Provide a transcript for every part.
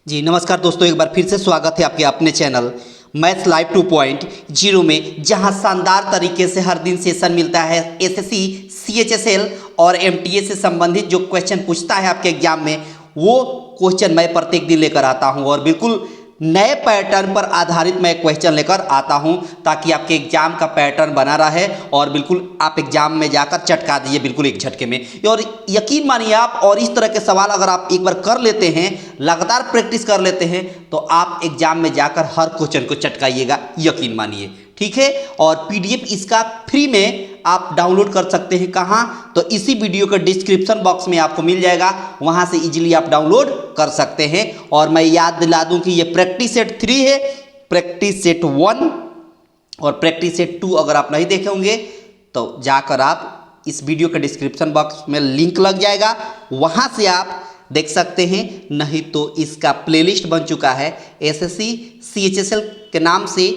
जी नमस्कार दोस्तों, एक बार फिर से स्वागत है आपके अपने चैनल मैथ्स लाइव 2.0 में, जहां शानदार तरीके से हर दिन सेशन मिलता है एसएससी, सीएचएसएल और एमटीए से संबंधित जो क्वेश्चन पूछता है आपके एग्जाम में, वो क्वेश्चन मैं प्रत्येक दिन लेकर आता हूं और बिल्कुल नए पैटर्न पर आधारित मैं क्वेश्चन लेकर आता हूं ताकि आपके एग्जाम का पैटर्न बना रहे और बिल्कुल आप एग्जाम में जाकर चटका दीजिए बिल्कुल एक झटके में। और यकीन मानिए आप, और इस तरह के सवाल अगर आप एक बार कर लेते हैं, लगातार प्रैक्टिस कर लेते हैं, तो आप एग्जाम में जाकर हर क्वेश्चन को चटकाइएगा, यकीन मानिए। ठीक है। और पीडीएफ इसका फ्री में आप डाउनलोड कर सकते हैं। कहाँ? तो इसी वीडियो के डिस्क्रिप्शन बॉक्स में आपको मिल जाएगा, वहां से इजीली आप डाउनलोड कर सकते हैं। और मैं याद दिला दूं कि ये प्रैक्टिस सेट 3 है, प्रैक्टिस सेट 1 और प्रैक्टिस सेट 2 अगर आप नहीं देखे होंगे तो जाकर आप इस वीडियो के डिस्क्रिप्शन बॉक्स में लिंक लग जाएगा, वहां से आप देख सकते हैं। नहीं तो इसका प्लेलिस्ट बन चुका है, एसएससी सीएचएसएल के नाम से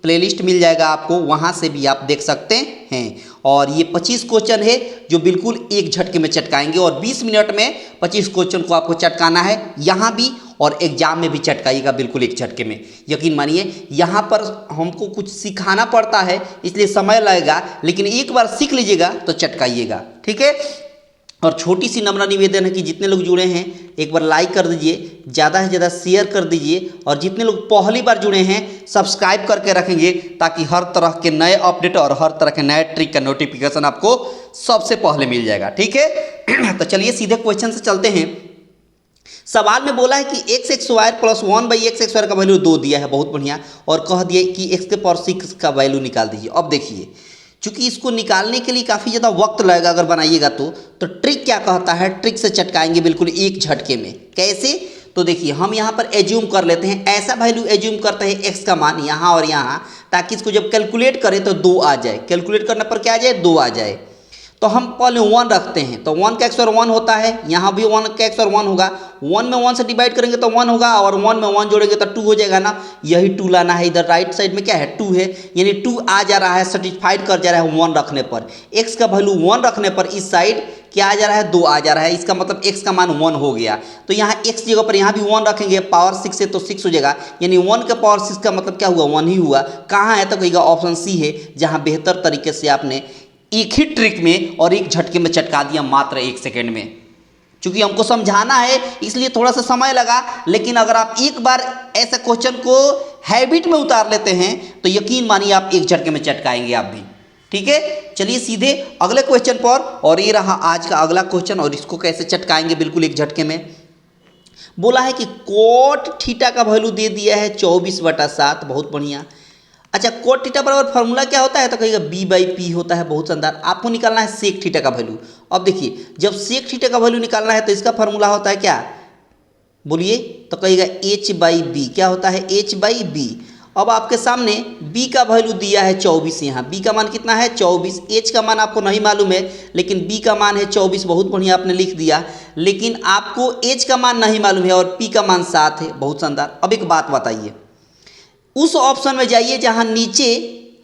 प्लेलिस्ट मिल जाएगा आपको, वहाँ से भी आप देख सकते हैं। और ये 25 क्वेश्चन है जो बिल्कुल एक झटके में चटकाएंगे और 20 मिनट में 25 क्वेश्चन को आपको चटकाना है, यहाँ भी और एग्जाम में भी चटकाइएगा बिल्कुल एक झटके में। यकीन मानिए यहाँ पर हमको कुछ सिखाना पड़ता है इसलिए समय लगेगा, लेकिन एक बार सीख लीजिएगा तो चटकाइएगा। ठीक है। और छोटी सी नम्र निवेदन है कि जितने लोग जुड़े हैं एक बार लाइक कर दीजिए, ज़्यादा से ज़्यादा शेयर कर दीजिए, और जितने लोग पहली बार जुड़े हैं सब्सक्राइब करके रखेंगे ताकि हर तरह के नए अपडेट और हर तरह के नए ट्रिक का नोटिफिकेशन आपको सबसे पहले मिल जाएगा। ठीक है। तो चलिए सीधे क्वेश्चन से चलते हैं। सवाल में बोला है कि x² प्लस 1/x² का वैल्यू 2 दिया है, बहुत बढ़िया, और कह दिया कि x⁴ का वैल्यू निकाल दीजिए। अब देखिए, चूंकि इसको निकालने के लिए काफ़ी ज़्यादा वक्त लगेगा अगर बनाइएगा तो ट्रिक क्या कहता है, ट्रिक से चटकाएंगे बिल्कुल एक झटके में। कैसे? तो देखिए, हम यहाँ पर एज्यूम कर लेते हैं, ऐसा वैल्यू एज्यूम करते हैं x का मान यहाँ और यहाँ, ताकि इसको जब कैलकुलेट करें तो 2 आ जाए। कैलकुलेट करने पर क्या आ जाए? 2 आ जाए। तो हम पहले 1 रखते हैं, तो 1 का XOR 1 होता है, यहाँ भी 1 का XOR 1 होगा। 1 में 1 से डिवाइड करेंगे तो 1 होगा, और 1 में 1 जोड़ेंगे तो 2 हो जाएगा ना। यही 2 लाना है, इधर राइट साइड में क्या है? 2 है, यानी 2 आ जा रहा है, सेटिस्फाइड कर जा रहा है 1 रखने पर। x का वैल्यू 1 रखने पर इस साइड क्या आ जा रहा है? 2 आ जा रहा है। इसका मतलब x का मान 1 हो गया। तो यहाँ x जगह पर यहाँ भी 1 रखेंगे, पावर 6 है तो 6 हो जाएगा, यानी 1 का पावर 6 का मतलब क्या हुआ? 1 ही हुआ। कहाँ है? तो कहेगा ऑप्शन सी है, जहाँ बेहतर तरीके से आपने एक ही ट्रिक में और एक झटके में चटका दिया मात्र 1 सेकेंड में। चूंकि हमको समझाना है इसलिए थोड़ा सा समय लगा, लेकिन अगर आप एक बार ऐसे क्वेश्चन को हैबिट में उतार लेते हैं तो यकीन मानिए आप एक झटके में चटकाएंगे आप भी। ठीक है। चलिए सीधे अगले क्वेश्चन पर, और ये रहा आज का अगला क्वेश्चन, और इसको कैसे चटकाएंगे बिल्कुल एक झटके में। बोला है कि कोट थीटा का वैल्यू दे दिया है 24/7, बहुत बढ़िया। अच्छा, कोट थीटा बराबर फार्मूला क्या होता है? तो कहेगा b/p होता है, बहुत शानदार। आपको निकालना है सेक थीटा का वैल्यू। अब देखिए, जब सेक थीटा का वैल्यू निकालना है तो इसका फार्मूला होता है क्या? बोलिए। तो कहेगा h/b। क्या होता है? h/b। अब आपके सामने b का वैल्यू दिया है 24, यहाँ b का मान कितना है? 24। h का मान आपको नहीं मालूम है, लेकिन b का मान है 24, बहुत बढ़िया आपने लिख दिया। लेकिन आपको h का मान नहीं मालूम है और p का मान 7 है, बहुत शानदार। अब एक बात बताइए, उस ऑप्शन में जाइए जहां नीचे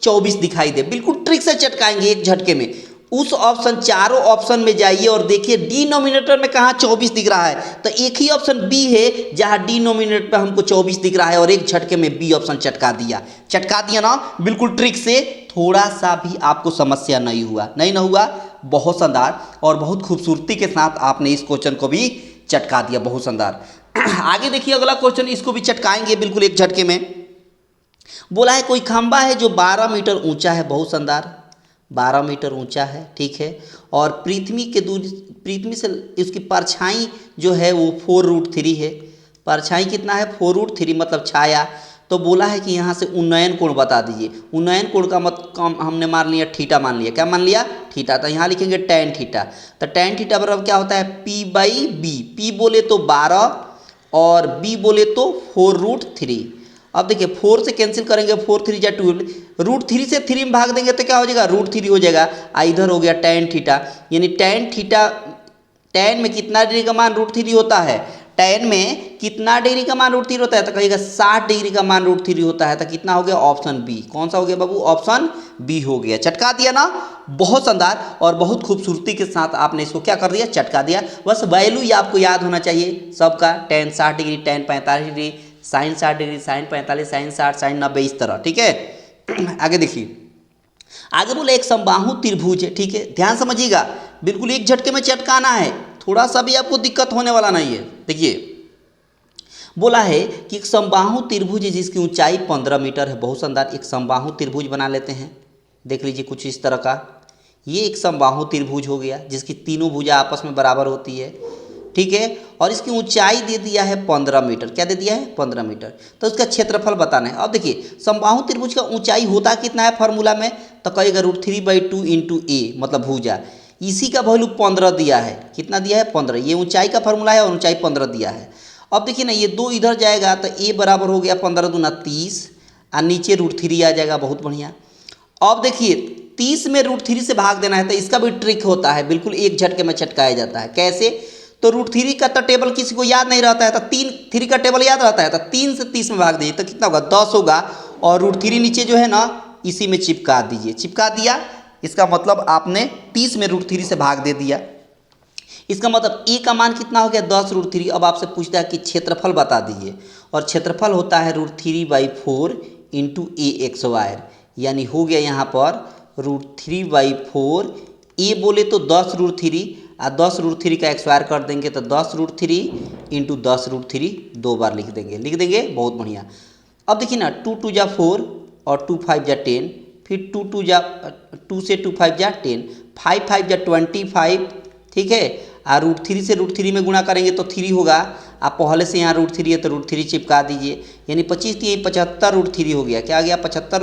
24 दिखाई दे, बिल्कुल ट्रिक से चटकाएंगे एक झटके में। उस ऑप्शन, चारों ऑप्शन में जाइए और देखिए डिनोमिनेटर में कहाँ 24 दिख रहा है, तो एक ही ऑप्शन बी है जहां डिनोमिनेटर पे हमको 24 दिख रहा है, और एक झटके में बी ऑप्शन चटका दिया ना बिल्कुल ट्रिक से। थोड़ा सा भी आपको समस्या नहीं हुआ, नहीं ना हुआ, बहुत शानदार, और बहुत खूबसूरती के साथ आपने इस क्वेश्चन को भी चटका दिया, बहुत शानदार। आगे देखिए अगला क्वेश्चन, इसको भी चटकाएंगे बिल्कुल एक झटके में। बोला है कोई खंबा है जो 12 मीटर ऊंचा है, बहुत शानदार, 12 मीटर ऊंचा है। ठीक है। और पृथ्वी से इसकी परछाई जो है वो 4√3 है। परछाई कितना है? 4√3, मतलब छाया। तो बोला है कि यहाँ से उन्नयन कोण बता दीजिए। उन्नयन कोण का मतलब हमने मान लिया थीटा, मान लिया, क्या मान लिया? थीटा। तो यहाँ लिखेंगे tan थीटा। तो tan थीटा बराबर क्या होता है? p/b। p बोले तो 12 और b बोले तो 4√3। अब देखिए 4 से कैंसिल करेंगे, 4 3 जा 2, √3 से 3 में भाग देंगे तो क्या हो जाएगा? √3 हो जाएगा। इधर हो गया tan थीटा, यानी tan थीटा, tan में कितना डिग्री का मान? √3 होता है। tan में कितना डिग्री का मान √3 होता है, तो कहेगा 60 डिग्री का मान √3 होता है। तो कितना हो गया, ऑप्शन बी। कौन सा हो गया बाबू, ऑप्शन बी हो गया। चटका दिया ना, बहुत शानदार और बहुत खूबसूरती के साथ आपने इसको क्या कर दिया, चटका दिया। बस वैल्यू ही आपको याद होना चाहिए सबका, tan 60 degree, tan 45 degree, sin 60 degree, sin 45, sin 60, sin 90, इस तरह। ठीक है, आगे देखिए, आगे बोले एक समबाहु त्रिभुज है। ठीक है, ध्यान समझिएगा, बिल्कुल एक झटके में चटकाना है, थोड़ा सा भी आपको दिक्कत होने वाला नहीं है। देखिए बोला है कि एक समबाहु त्रिभुज है जिसकी ऊंचाई 15 मीटर है। बहुत शानदार, एक समबाहु त्रिभुज बना लेते हैं। देख लीजिए कुछ इस तरह का, ये एक समबाहु त्रिभुज हो गया जिसकी तीनों भुजा आपस में बराबर होती है। ठीक है, और इसकी ऊंचाई दे दिया है 15 मीटर। क्या दे दिया है, 15 मीटर। तो इसका क्षेत्रफल बताना है। अब देखिए समबाहु त्रिभुज का ऊंचाई होता कितना है फॉर्मूला में, तो कहेगा √3/2 इंटू ए, मतलब भुजा, इसी का वैल्यू 15 दिया है। कितना दिया है, 15। ये ऊंचाई का फॉर्मूला है और ऊंचाई 15 दिया है। अब देखिए ना, ये 2 इधर जाएगा तो ए बराबर हो गया 15 दूना 30 और नीचे √3 आ जाएगा। बहुत बढ़िया। अब देखिए 30 में √3 से भाग देना है, तो इसका भी ट्रिक होता है, बिल्कुल एक झटके में चटकाया जाता है। कैसे, तो √3 का तो टेबल किसी को याद नहीं रहता है, तो 3 का टेबल याद रहता है, तो 3 से 30 में भाग दीजिए तो कितना होगा, 10 होगा। और √3 नीचे जो है ना इसी में चिपका दीजिए। चिपका दिया, इसका मतलब आपने 30 में √3 से भाग दे दिया। इसका मतलब ए का मान कितना हो गया, 10 √3। अब आपसे पूछता है कि क्षेत्रफल बता दीजिए, और क्षेत्रफल होता है √3/4 इंटू AXY, यानी हो गया यहाँ पर √3/4। ए बोले तो 10 √3 और 10 √3 का स्क्वायर कर देंगे तो 10 √3 इंटू 10 √3 2 बार लिख देंगे। बहुत बढ़िया। अब देखिए ना, 2 2 जा 4 और 2 5 जा 10, फिर 2 से 2 5 जा 10, 5 5 जा 25। ठीक है, और √3 से √3 में गुणा करेंगे तो 3 होगा। आप पहले से यहाँ √3 है तो √3 चिपका दीजिए, यानी 25 3 75 √3 हो गया। क्या आ गया, 75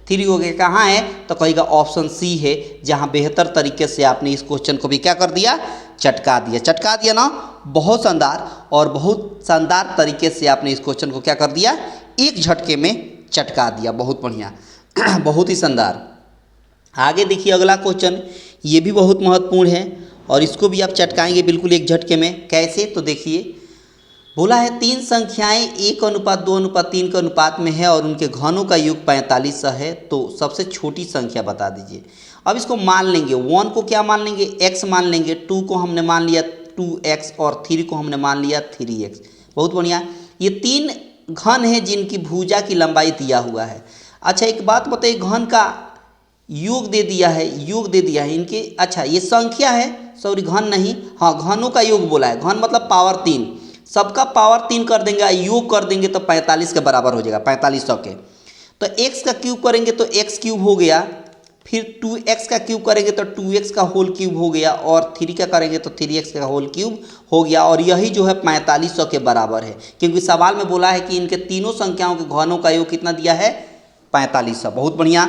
√3 हो गया। कहाँ है, तो कहेगा ऑप्शन सी है, जहाँ बेहतर तरीके से आपने इस क्वेश्चन को भी क्या कर दिया, चटका दिया। चटका दिया ना, बहुत शानदार और बहुत शानदार तरीके से आपने इस क्वेश्चन को क्या कर दिया, एक झटके में चटका दिया। बहुत बढ़िया, बहुत ही शानदार। आगे देखिए अगला क्वेश्चन, ये भी बहुत महत्वपूर्ण है और इसको भी आप चटकाएंगे बिल्कुल एक झटके में। कैसे, तो देखिए बोला है 3 संख्याएं 1:2:3 के अनुपात में है और उनके घनों का योग 45 है, तो सबसे छोटी संख्या बता दीजिए। अब इसको मान लेंगे, 1 को क्या मान लेंगे, x मान लेंगे, 2 को हमने मान लिया 2x और 3 को हमने मान लिया 3x। बहुत बढ़िया। ये 3 घन है जिनकी भुजा की लंबाई दिया हुआ है। अच्छा एक बात बताइए, घन का योग दे दिया है, इनके। अच्छा ये संख्या है, सॉरी घन नहीं, हाँ घनों का योग बोला है। घन मतलब पावर 3, सबका पावर 3 कर देंगे, योग कर देंगे तो 45 के बराबर हो जाएगा, 4500 के। तो x का क्यूब करेंगे तो x क्यूब हो गया, फिर 2x का क्यूब करेंगे तो 2x का होल क्यूब हो गया, और 3 का करेंगे तो 3x का होल क्यूब हो गया। और यही जो है 4500 के बराबर है, क्योंकि सवाल में बोला है कि इनके तीनों संख्याओं के घनों का योग कितना दिया है, 4500। बहुत बढ़िया।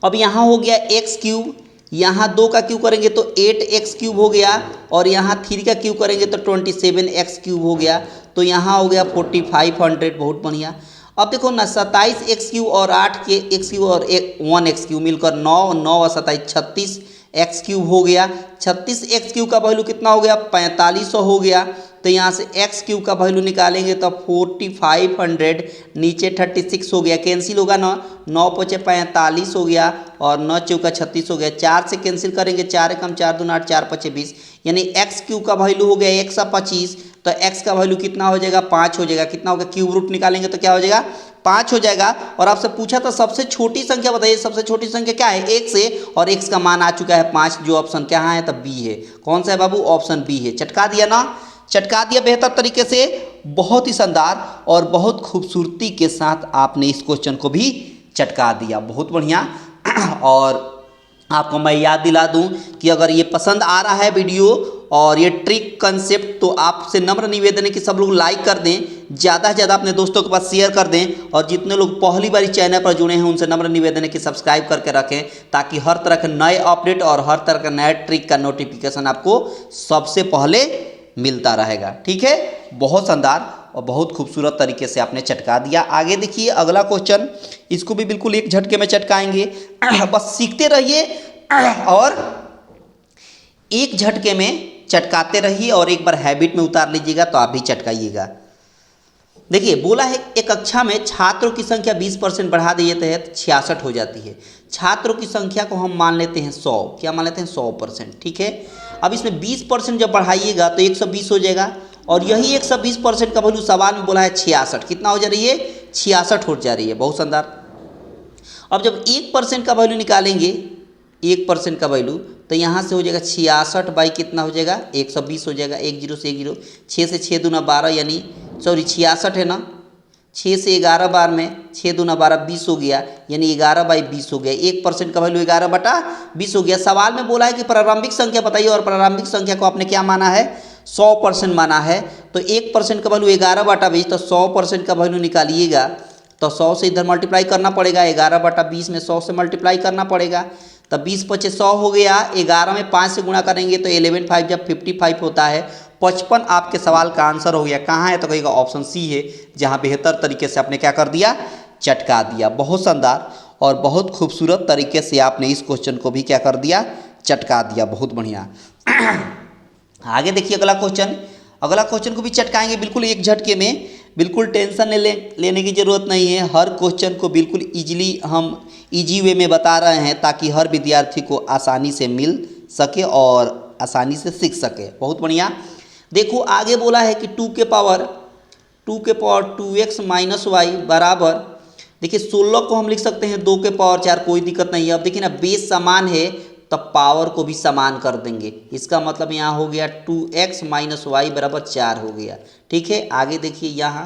अब यहाँ हो गया x क्यूब, यहाँ 2 का क्यूब करेंगे तो 8x क्यूब हो गया, और यहाँ 3 का क्यूब करेंगे तो 27x क्यूब हो गया, तो यहाँ हो गया 4500। बहुत बढ़िया। अब देखो ना, 27x क्यूब और 8x क्यूब और 1x क्यूब मिलकर 9 9 और 27 36x क्यूब हो गया। 36x क्यूब का वैल्यू कितना हो गया, 4500 हो गया। तो यहाँ से x क्यूब का वैल्यू निकालेंगे तो 4500, नीचे 36 हो गया, कैंसिल होगा ना, 9 × 5 = 45 हो गया, और 9 × 4 = 36 हो गया। 4 से कैंसिल करेंगे, 4 × 4 = 8, 4 × 5 = 20, यानी x क्यूब का वैल्यू हो गया 125। तो x का वैल्यू कितना हो जाएगा, 5 हो जाएगा। कितना होगा, क्यूब रूट निकालेंगे तो क्या हो जाएगा, 5 हो जाएगा। और आपसे पूछा था सबसे छोटी संख्या बताइए, सबसे छोटी संख्या क्या है, x है, और x का मान आ चुका है 5, जो ऑप्शन क्या है, तो बी है। कौन सा है बाबू, ऑप्शन बी है। चटका दिया ना, चटका दिया बेहतर तरीके से, बहुत ही शानदार और बहुत खूबसूरती के साथ आपने इस क्वेश्चन को भी चटका दिया। बहुत बढ़िया। और आपको मैं याद दिला दूं कि अगर ये पसंद आ रहा है वीडियो और ये ट्रिक कंसेप्ट, तो आपसे नम्र निवेदन है कि सब लोग लाइक कर दें, ज़्यादा से ज़्यादा अपने दोस्तों के पास शेयर कर दें, और जितने लोग पहली बार चैनल पर जुड़े हैं उनसे नम्र निवेदन है कि सब्सक्राइब करके रखें, ताकि हर तरह के नए अपडेट और हर तरह का नया ट्रिक का नोटिफिकेशन आपको सबसे पहले मिलता रहेगा। ठीक है, बहुत शानदार और बहुत खूबसूरत तरीके से आपने चटका दिया। आगे देखिए अगला क्वेश्चन, इसको भी बिल्कुल एक झटके में चटकाएंगे। बस सीखते रहिए और एक झटके में चटकाते रहिए और एक बार हैबिट में उतार लीजिएगा तो आप भी चटकाइएगा। देखिए बोला है एक कक्षा में छात्रों की संख्या 20% बढ़ा दिए तहत 66 हो जाती है। छात्रों की संख्या को हम मान लेते हैं 100, क्या मान लेते हैं 100%, ठीक है। अब इसमें 20% जब बढ़ाइएगा तो 120 हो जाएगा और यही 120% का वैल्यू सवाल में बोला है 66, कितना हो जा रही है 66 हो जा रही है। बहुत शानदार। अब जब 1% का वैल्यू निकालेंगे, 1% का वैल्यू, तो यहाँ से हो जाएगा 66 बाई कितना हो जाएगा 120 हो जाएगा। 1 0 से 1 0, 6 से 6 दूना 12 यानी 66 है ना, 6 से 11 बार में 6 दूना 12 20 हो गया, यानी 11 बाई 20 हो गया। 1% का वैल्यू 11/20 हो गया। सवाल में बोला है कि प्रारंभिक संख्या बताइए और प्रारंभिक संख्या को आपने क्या माना है 100% माना है। तो 1% का वैल्यू 11/20, तो 100% का वैल्यू निकालिएगा तो 100 से इधर मल्टीप्लाई करना पड़ेगा, 11/20 में 100 से मल्टीप्लाई करना पड़ेगा। तब 20 पचे 100 हो गया, 11 में 5 से गुणा करेंगे तो 11 5 जब 55 होता है। 55 आपके सवाल का आंसर हो गया। कहाँ है तो कहेगा ऑप्शन सी है, जहाँ बेहतर तरीके से आपने क्या कर दिया चटका दिया। बहुत शानदार और बहुत खूबसूरत तरीके से आपने इस क्वेश्चन को भी क्या कर दिया चटका दिया। बहुत बढ़िया। आगे देखिए अगला क्वेश्चन। अगला क्वेश्चन को भी चटकाएंगे बिल्कुल एक झटके में, बिल्कुल टेंशन लेने की ज़रूरत नहीं है। हर क्वेश्चन को बिल्कुल इजी वे में बता रहे हैं ताकि हर विद्यार्थी को आसानी से मिल सके और आसानी से सीख सके। बहुत बढ़िया। देखो आगे बोला है कि 2 के पावर 2x माइनस वाई बराबर, देखिए 16 को हम लिख सकते हैं 2 के पावर 4, कोई दिक्कत नहीं है। अब देखिए ना बेस समान है तब पावर को भी समान कर देंगे। इसका मतलब यहाँ हो गया 2x माइनस वाई बराबर 4 हो गया। ठीक है। आगे देखिए यहाँ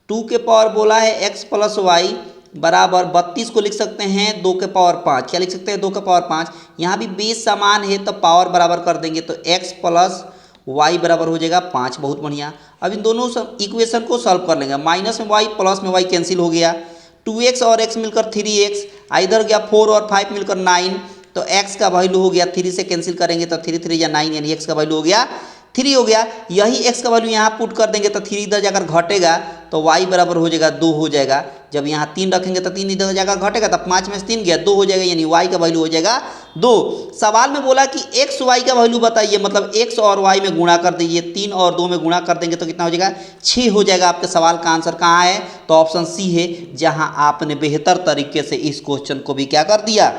2 के पावर बोला है x प्लस वाई बराबर 32 को लिख सकते हैं 2 के पावर 5, क्या लिख सकते हैं 2 के पावर 5। यहाँ भी बेस समान है तो पावर बराबर कर देंगे तो x प्लस वाई बराबर हो जाएगा 5। बहुत बढ़िया। अब इन दोनों इक्वेशन को सॉल्व कर लेंगे। माइनस में वाई प्लस में वाई कैंसिल हो गया, 2x और x मिलकर 3x, इधर गया 4 और 5 मिलकर 9, तो x का वैल्यू हो गया 3 से कैंसिल करेंगे तो 3 3 या 9 यानी x का वैल्यू हो गया 3 हो गया। यही x का वैल्यू यहाँ पुट कर देंगे तो 3 इधर जाकर घटेगा तो y बराबर हो जाएगा 2 हो जाएगा। जब यहाँ 3 रखेंगे तो 3 इधर जाकर घटेगा तो 5 में से 3 गया 2 हो जाएगा, यानी y का वैल्यू हो जाएगा 2। सवाल में बोला कि x y का वैल्यू बताइए, मतलब x और y में गुणा कर दीजिए। 3 और 2 में गुणा कर देंगे तो कितना हो जाएगा 6 हो जाएगा। आपके सवाल का आंसर कहाँ है तो ऑप्शन सी है, जहाँ आपने बेहतर तरीके से इस क्वेश्चन को भी क्या कर दिया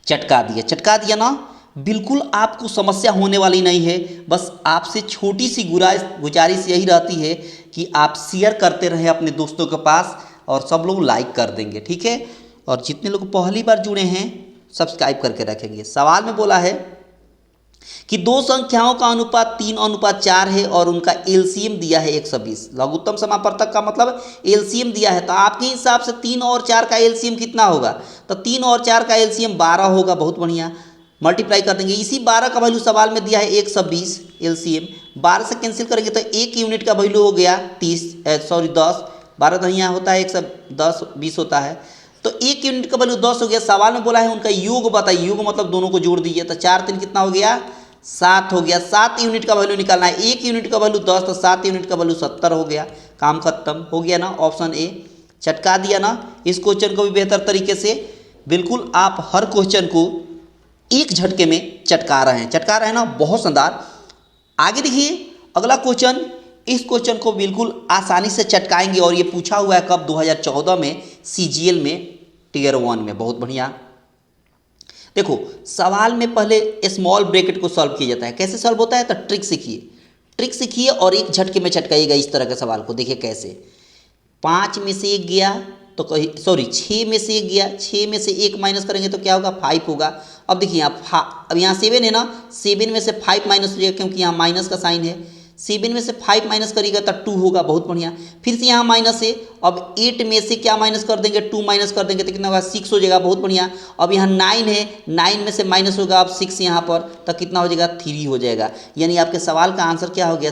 चटका दिया। चटका दिया ना, बिल्कुल आपको समस्या होने वाली नहीं है। बस आपसे छोटी सी गुजारिश यही रहती है कि आप शेयर करते रहें अपने दोस्तों के पास और सब लोग लाइक कर देंगे, ठीक है। और जितने लोग पहली बार जुड़े हैं सब्सक्राइब करके रखेंगे। सवाल में बोला है कि दो संख्याओं का अनुपात 3:4 है और उनका एलसीएम दिया है 120। लघुत्तम समापवर्तक का मतलब एलसीएम दिया है, तो आपके हिसाब से 3 और 4 का एलसीएम कितना होगा तो 3 और 4 का एलसीएम 12 होगा। बहुत बढ़िया। मल्टीप्लाई कर देंगे। इसी 12 का वैल्यू सवाल में दिया है 120 एलसीएम, 12 से कैंसिल करेंगे तो 1 यूनिट का वैल्यू हो गया 10, 12 तो यहाँ होता है 110 20 होता है, तो 1 यूनिट का वैल्यू 10 हो गया। सवाल में बोला है उनका योग बताइए, योग मतलब दोनों को जोड़ दीजिए तो 4 3 कितना हो गया 7 हो गया। 7 यूनिट का वैल्यू निकालना है। 1 यूनिट का वैल्यू 10 तो 7 यूनिट का वैल्यू 70 हो गया। काम खत्म हो गया ना, ऑप्शन ए चटका दिया ना। इस क्वेश्चन को भी बेहतर तरीके से बिल्कुल आप हर क्वेश्चन को एक झटके में चटका रहे हैं ना, बहुत शानदार। आगे देखिए अगला क्वेश्चन, इस क्वेश्चन को बिल्कुल आसानी से चटकाएंगे और ये पूछा हुआ है कब 2014 में सीजीएल में टियर 1 में। बहुत बढ़िया। देखो सवाल में पहले स्मॉल ब्रैकेट को सॉल्व किया जाता है। कैसे सॉल्व होता है तो ट्रिक सीखिए और एक झटके में चटकाइएगा इस तरह के सवाल को। देखिए कैसे, 5 में से 1 गया तो 6 में से 1 गया, 6 में से 1 माइनस करेंगे तो क्या होगा 5 होगा। अब देखिए अब यहाँ 7 है ना, 7 में से 5 माइनस हो जाएगा क्योंकि यहाँ माइनस का साइन है। 7 में से 5 माइनस करिएगा तो 2 होगा। बहुत बढ़िया। फिर से यहाँ माइनस है, अब 8 में से क्या माइनस कर देंगे 2 माइनस कर देंगे तो कितना होगा 6 हो जाएगा। बहुत बढ़िया। अब यहाँ 9 है, 9 में से माइनस होगा अब 6 यहाँ पर तो कितना हो जाएगा 3 हो जाएगा। यानी आपके सवाल का आंसर क्या हो गया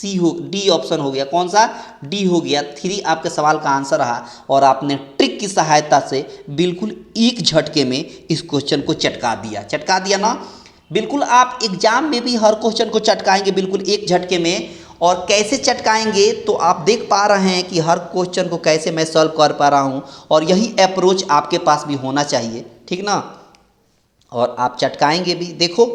डी ऑप्शन हो गया। कौन सा डी हो गया 3 आपके सवाल का आंसर रहा। और आपने ट्रिक की सहायता से बिल्कुल एक झटके में इस क्वेश्चन को चटका दिया ना। बिल्कुल आप एग्जाम में भी हर क्वेश्चन को चटकाएंगे बिल्कुल एक झटके में। और कैसे चटकाएंगे तो आप देख पा रहे हैं कि हर क्वेश्चन को कैसे मैं सॉल्व कर पा रहा हूं, और यही अप्रोच आपके पास भी होना चाहिए, ठीक ना। और आप चटकाएंगे भी। देखो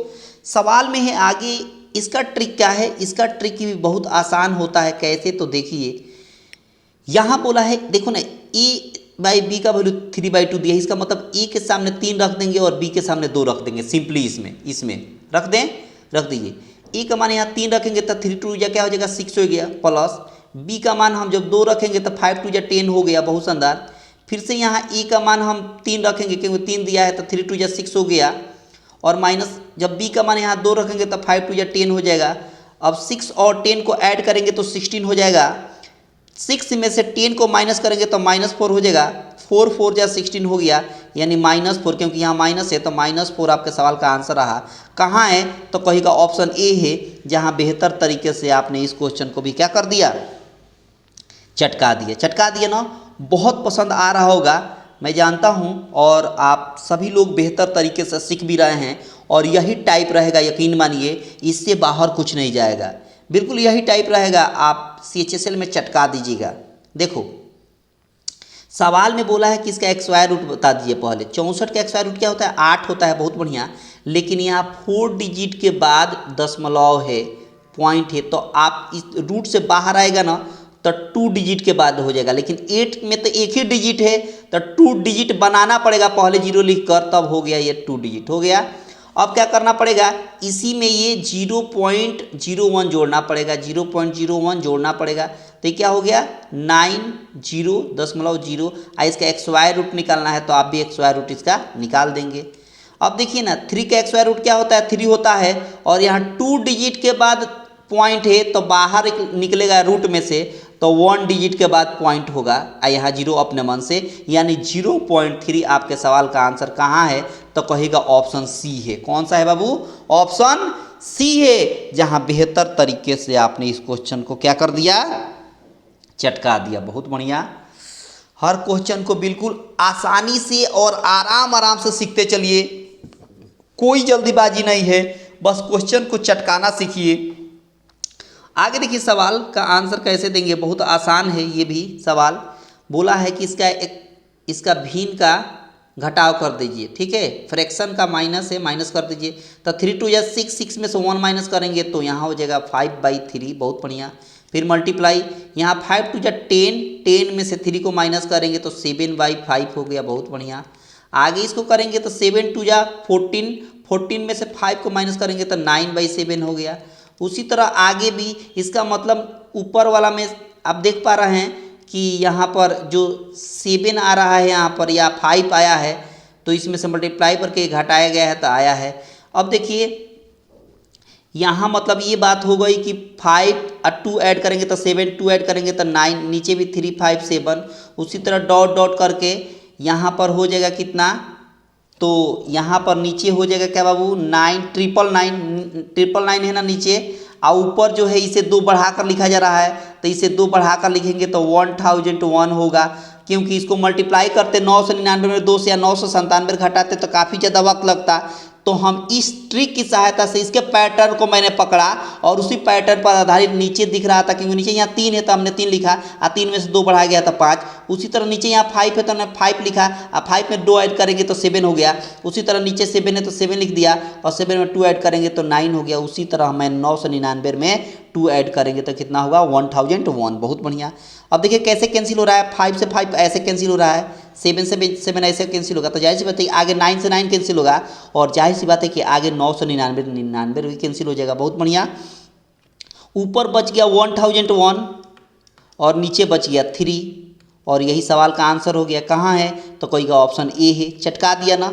सवाल में है आगे इसका ट्रिक क्या है, इसका ट्रिक भी बहुत आसान होता है। कैसे, तो देखिए यहाँ बोला है, देखो ना ए बाई बी का वैल्यू 3/2 दिया है, इसका मतलब ए के सामने 3 रख देंगे और बी के सामने 2 रख देंगे। सिंपली इसमें रख दें, रख दीजिए। ए का मान यहाँ 3 रखेंगे तो 3 2 क्या हो जाएगा 6 हो गया, प्लस बी का मान हम जब 2 रखेंगे तो 5 2 10 हो गया, बहुत शानदार। फिर से यहाँ ए का मान हम 3 रखेंगे क्योंकि 3 दिया है तो 3 2 6 हो गया, और माइनस जब बी का मान यहाँ 2 रखेंगे तो 5 2 10 हो जाएगा। अब 6 और 10 को ऐड करेंगे तो 16 हो जाएगा। 6 में से 10 को माइनस करेंगे तो -4 हो जाएगा। 4 4 जा 16 हो गया, यानी -4, क्योंकि यहाँ माइनस है तो -4 आपके सवाल का आंसर रहा। कहाँ है, तो कहेगा ऑप्शन ए है, जहाँ बेहतर तरीके से आपने इस क्वेश्चन को भी क्या कर दिया, चटका दिया। चटका दिया ना, बहुत पसंद आ रहा होगा मैं जानता हूँ, और आप सभी लोग बेहतर तरीके से सीख भी रहे हैं, और यही टाइप रहेगा, यकीन मानिए इससे बाहर कुछ नहीं जाएगा, बिल्कुल यही टाइप रहेगा। आप CHSL में चटका दीजिएगा। देखो सवाल में बोला है कि इसका स्क्वायर रूट बता दीजिए पहले। 64 का स्क्वायर रूट क्या होता है, 8 होता है, बहुत बढ़िया। लेकिन यहाँ 4 डिजिट के बाद दशमलव है, पॉइंट है, तो आप इस रूट से बाहर आएगा ना तो 2 डिजिट के बाद हो जाएगा। लेकिन 8 में तो एक ही डिजिट है, तो 2 डिजिट बनाना पड़ेगा पहले 0 लिख कर, तब हो गया ये 2 डिजिट हो गया। अब क्या करना पड़ेगा, इसी में ये 0.01 जोड़ना पड़ेगा, 0.01 जोड़ना पड़ेगा, तो ये क्या हो गया 90.0। इसका स्क्वायर रूट निकालना है तो आप भी स्क्वायर रूट इसका निकाल देंगे। अब देखिए ना 3 का स्क्वायर रूट क्या होता है, 3 होता है, और यहाँ 2 डिजिट के बाद पॉइंट है तो बाहर निकलेगा रूट में से, तो 1 डिजिट के बाद पॉइंट होगा, यहाँ 0 अपने मन से, यानी 0.3 आपके सवाल का आंसर कहाँ है, तो कहेगा ऑप्शन सी है। कौन सा है बाबू, ऑप्शन सी है, जहाँ बेहतर तरीके से आपने इस क्वेश्चन को क्या कर दिया, चटका दिया। बहुत बढ़िया। हर क्वेश्चन को बिल्कुल आसानी से और आराम से सीखते चलिए, कोई जल्दीबाजी नहीं है, बस क्वेश्चन को चटकाना सीखिए। आगे देखिए सवाल का आंसर कैसे देंगे, बहुत आसान है ये भी सवाल। बोला है कि इसका भिन्न का घटाव कर दीजिए, ठीक है, फ्रैक्शन का माइनस है, माइनस कर दीजिए, तो 3 2 6, 6 में से 1 माइनस करेंगे तो यहाँ हो जाएगा 5/3, बहुत बढ़िया। फिर मल्टीप्लाई, यहाँ 5 2 10, 10 में से 3 को माइनस करेंगे तो 7/5 हो गया, बहुत बढ़िया। आगे इसको करेंगे तो 7 2 14, 14 में से 5 को माइनस करेंगे तो 9/7 हो गया। उसी तरह आगे भी, इसका मतलब ऊपर वाला में आप देख पा रहे हैं कि यहाँ पर जो 7 आ रहा है यहाँ पर, या 5 आया है, तो इसमें से मल्टीप्लाई करके घटाया गया है तो आया है। अब देखिए यहाँ मतलब ये बात हो गई कि 5 और 2 ऐड करेंगे तो 7, 2 ऐड करेंगे तो 9, नीचे भी 3 5 7। उसी तरह डॉट डॉट करके यहाँ पर हो जाएगा कितना, तो यहाँ पर नीचे हो जाएगा क्या बाबू 9, 999 है ना नीचे, और ऊपर जो है इसे 2 बढ़ाकर लिखा जा रहा है, तो इसे 2 बढ़ाकर लिखेंगे तो 1001 होगा, क्योंकि इसको मल्टीप्लाई करते 999 में 2 से, या 997 घटाते तो काफ़ी ज़्यादा वक्त लगता। तो हम इस ट्रिक की सहायता से इसके पैटर्न को मैंने पकड़ा, और उसी पैटर्न पर आधारित नीचे दिख रहा था, क्योंकि नीचे यहाँ 3 है तो हमने 3 लिखा, और 3 में से 2 बढ़ाया गया था 5। उसी तरह नीचे यहाँ 5 है तो हमने 5 लिखा, और 5 में 2 ऐड करेंगे तो 7 हो गया। उसी तरह नीचे 7 है तो 7 लिख दिया, और 7 में 2 ऐड करेंगे तो 9 हो गया। उसी तरह मैं 999 में 2 ऐड करेंगे तो कितना होगा 1001, बहुत बढ़िया। अब देखिए कैसे कैंसिल हो रहा है, 5 से 5 ऐसे कैंसिल हो रहा है, 7 से 7 ऐसे कैंसिल होगा, तो जाहिर सी बात है आगे 9 से 9 कैंसिल होगा, और जाहिर सी बात है कि आगे 999 भी कैंसिल हो जाएगा, बहुत बढ़िया। ऊपर बच गया 1001 और नीचे बच गया 3, और यही सवाल का आंसर हो गया। कहाँ है, तो कोई का ऑप्शन ए है। चटका दिया ना,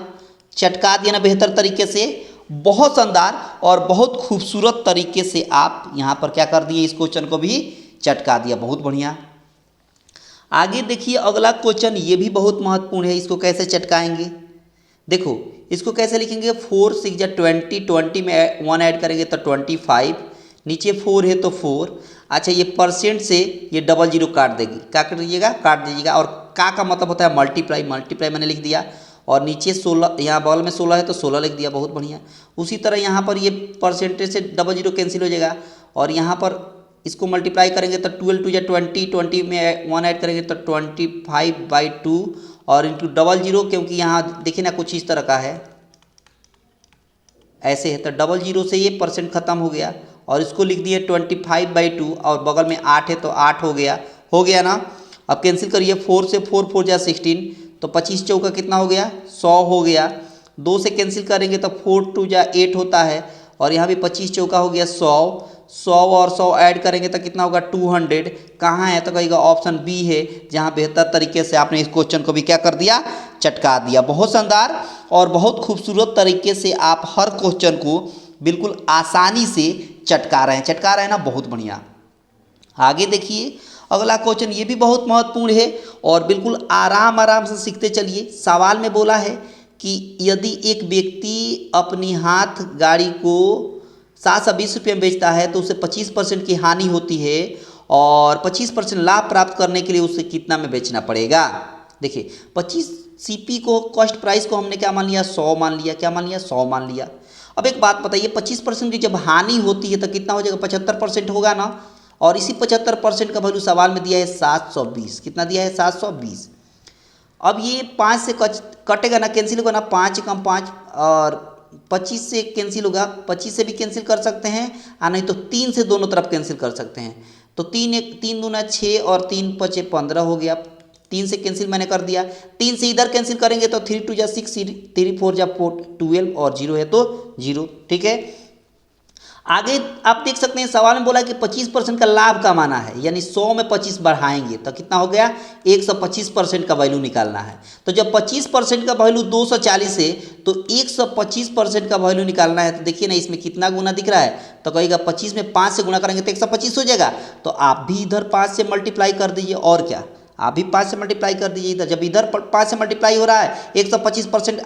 चटका दिया ना बेहतर तरीके से, बहुत शानदार और बहुत खूबसूरत तरीके से आप यहाँ पर क्या कर दिए, इस क्वेश्चन को भी चटका दिया, बहुत बढ़िया। आगे देखिए अगला क्वेश्चन, ये भी बहुत महत्वपूर्ण है, इसको कैसे चटकाएंगे। देखो इसको कैसे लिखेंगे, 4 6 जा 20, 20 में 1 ऐड करेंगे तो 25, नीचे 4 है तो 4। अच्छा ये परसेंट से ये 00 काट देगी, क्या कर दीजिएगा, काट दीजिएगा, और का मतलब होता है मल्टीप्लाई, मल्टीप्लाई मैंने लिख दिया, और नीचे 16, यहाँ बॉल में 16 है तो 16 लिख दिया, बहुत बढ़िया। उसी तरह यहाँ पर ये परसेंटेज से 00 कैंसिल हो जाएगा, और यहाँ पर इसको मल्टीप्लाई करेंगे तो 12 2 या 20, 20 में 1 ऐड करेंगे तो 25/2, और इंटू 00, क्योंकि यहाँ देखिए ना कुछ इस तरह का है, ऐसे है तो 00 से ये परसेंट खत्म हो गया, और इसको लिख दिए 25/2 और बगल में 8 है तो 8 हो गया ना। अब कैंसिल करिए, 4 से 4 4 जा 16 तो 25 चौका कितना हो गया 100 हो गया। 2 से कैंसिल करेंगे तो 4 2 जा 8 होता है और यहाँ भी 25 चौका हो गया 100। 100 और 100 ऐड करेंगे तो कितना होगा 200। कहाँ है तो कहेगा ऑप्शन बी है, जहाँ बेहतर तरीके से आपने इस क्वेश्चन को भी क्या कर दिया, चटका दिया। बहुत शानदार और बहुत खूबसूरत तरीके से आप हर क्वेश्चन को बिल्कुल आसानी से चटका रहे हैं ना, बहुत बढ़िया। आगे देखिए अगला क्वेश्चन, ये भी बहुत महत्वपूर्ण है और बिल्कुल आराम आराम से सीखते चलिए। सवाल में बोला है कि यदि एक व्यक्ति अपनी हाथ गाड़ी को 720 रुपये में बेचता है तो उसे 25% की हानि होती है और 25% लाभ प्राप्त करने के लिए उसे कितना में बेचना पड़ेगा। देखिए 25 सीपी को कॉस्ट प्राइस को हमने क्या मान लिया 100 मान लिया, क्या मान लिया 100 मान लिया। अब एक बात बताइए 25% की जब हानि होती है तो कितना हो जाएगा 75% होगा ना, और इसी 75% का वैल्यू सवाल में दिया है 720। कितना दिया है 720। अब ये 5 से कटेगा ना, कैंसिल होगा ना, 5 कम 5 और 25 से कैंसिल होगा, 25 से भी कैंसिल कर सकते हैं और नहीं तो 3 से दोनों तरफ कैंसिल कर सकते हैं। तो 3 दूना 6 और 3 5 15 हो गया। 3 से कैंसिल मैंने कर दिया, 3 से इधर कैंसिल करेंगे तो 3 2 जा 6, 3 4 जा 12 और 0 है तो 0। ठीक है, आगे आप देख सकते हैं सवाल में बोला कि 25% का लाभ कमाना है, यानी 100 में 25 बढ़ाएंगे तो कितना हो गया 125% का वैल्यू निकालना है। तो जब 25% का वैल्यू 240 है तो 125% का वैल्यू निकालना है। तो देखिए ना इसमें कितना गुना दिख रहा है, तो कहेगा 25 में 5 से गुना करेंगे तो 125 हो जाएगा। तो आप भी इधर 5 से मल्टीप्लाई कर दीजिए, और क्या आप भी 5 से मल्टीप्लाई कर दीजिए इधर। जब इधर 5 से मल्टीप्लाई हो रहा है 125%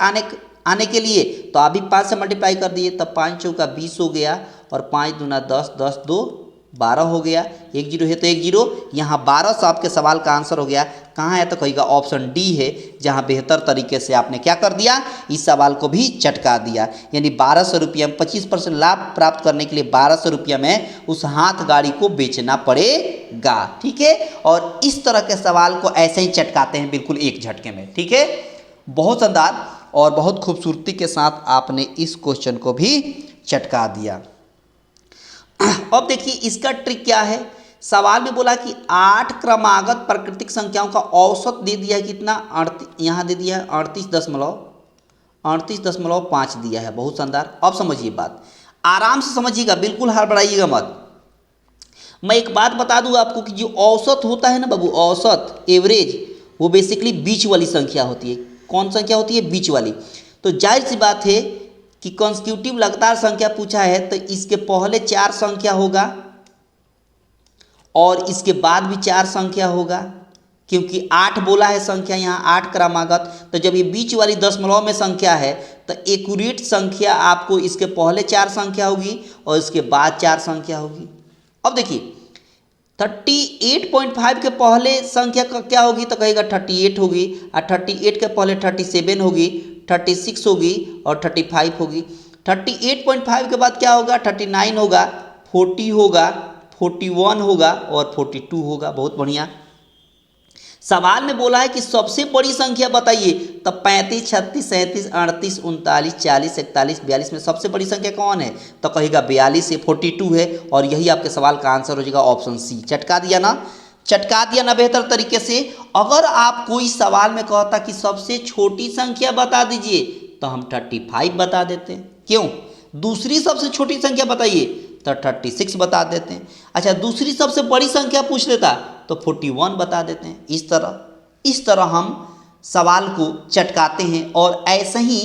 आने के लिए तो आप भी 5 से मल्टीप्लाई कर दिए, तब 5 चौका 20 हो गया और 5 दूना 10, 10 2 12 हो गया। 1 0 है तो 1 0, यहाँ 12 से आपके सवाल का आंसर हो गया। कहाँ है तो कहेगा ऑप्शन डी है, जहाँ बेहतर तरीके से आपने क्या कर दिया, इस सवाल को भी चटका दिया। यानी 1200 रुपया में 25% लाभ प्राप्त करने के लिए 1200 रुपया में उस हाथ गाड़ी को बेचना पड़ेगा। ठीक है, और इस तरह के सवाल को ऐसे ही चटकाते हैं बिल्कुल एक झटके में। ठीक है, बहुत शानदार और बहुत खूबसूरती के साथ आपने इस क्वेश्चन को भी चटका दिया। अब देखिए इसका ट्रिक क्या है। सवाल में बोला कि 8 क्रमागत प्राकृतिक संख्याओं का औसत दे दिया है कितना, यहाँ दे दिया है 38.5 दिया है। बहुत शानदार। अब समझिए बात, आराम से समझिएगा, बिल्कुल हड़बड़ाइएगा मत। मैं एक बात बता दूं आपको कि जो औसत होता है ना बाबू, औसत एवरेज, वो बेसिकली बीच वाली संख्या होती है। कौन संख्या होती है, बीच वाली। तो जाहिर सी बात है कि कॉन्स्टिट्यूटिव लगातार संख्या पूछा है तो इसके पहले 4 संख्या होगा और इसके बाद भी 4 संख्या होगा, क्योंकि 8 बोला है संख्या, यहाँ 8 क्रमागत। तो जब ये बीच वाली दशमलव में संख्या है तो एक्यूरेट संख्या आपको इसके पहले 4 संख्या होगी और इसके बाद 4 संख्या होगी। अब देखिए 38.5 के पहले संख्या का क्या होगी तो कहेगा 38 होगी, और 38 के पहले 37 होगी, 36 होगी और 35 होगी। 38.5 के बाद क्या होगा 39 होगा, 40 होगा, 41 होगा और 42 होगा। बहुत बढ़िया। सवाल में बोला है कि सबसे बड़ी संख्या बताइए, तब 35, 36, 37, 38, 39, 40, 41, 42 में सबसे बड़ी संख्या कौन है तो कहेगा 42 है, 42 है, और यही आपके सवाल का आंसर हो जाएगा ऑप्शन सी। चटका दिया ना, चटका दिया ना बेहतर तरीके से। अगर आप कोई सवाल में कहता कि सबसे छोटी संख्या बता दीजिए तो हम 35 बता देते हैं। क्यों, दूसरी सबसे छोटी संख्या बताइए तो 36 बता देते हैं। अच्छा, दूसरी सबसे बड़ी संख्या पूछ लेता तो 41 बता देते हैं। इस तरह हम सवाल को चटकाते हैं और ऐसे ही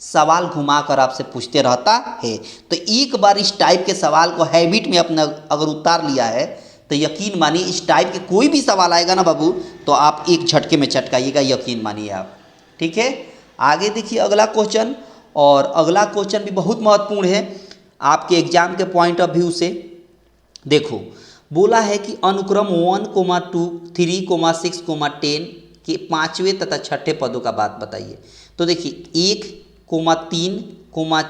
सवाल घुमाकर आपसे पूछते रहता है। तो एक बार इस टाइप के सवाल को हैबिट में अपना अगर उतार लिया है तो यकीन मानिए इस टाइप के कोई भी सवाल आएगा ना बाबू तो आप एक झटके में चटकाइएगा, यकीन मानिए आप। ठीक है, आगे देखिए अगला क्वेश्चन, और अगला क्वेश्चन भी बहुत महत्वपूर्ण है आपके एग्जाम के पॉइंट ऑफ व्यू से। देखो बोला है कि अनुक्रम 1, 2, 3, 6, 10 के 5वें तथा 6ठे पदों का बात बताइए। तो देखिए 1, 3,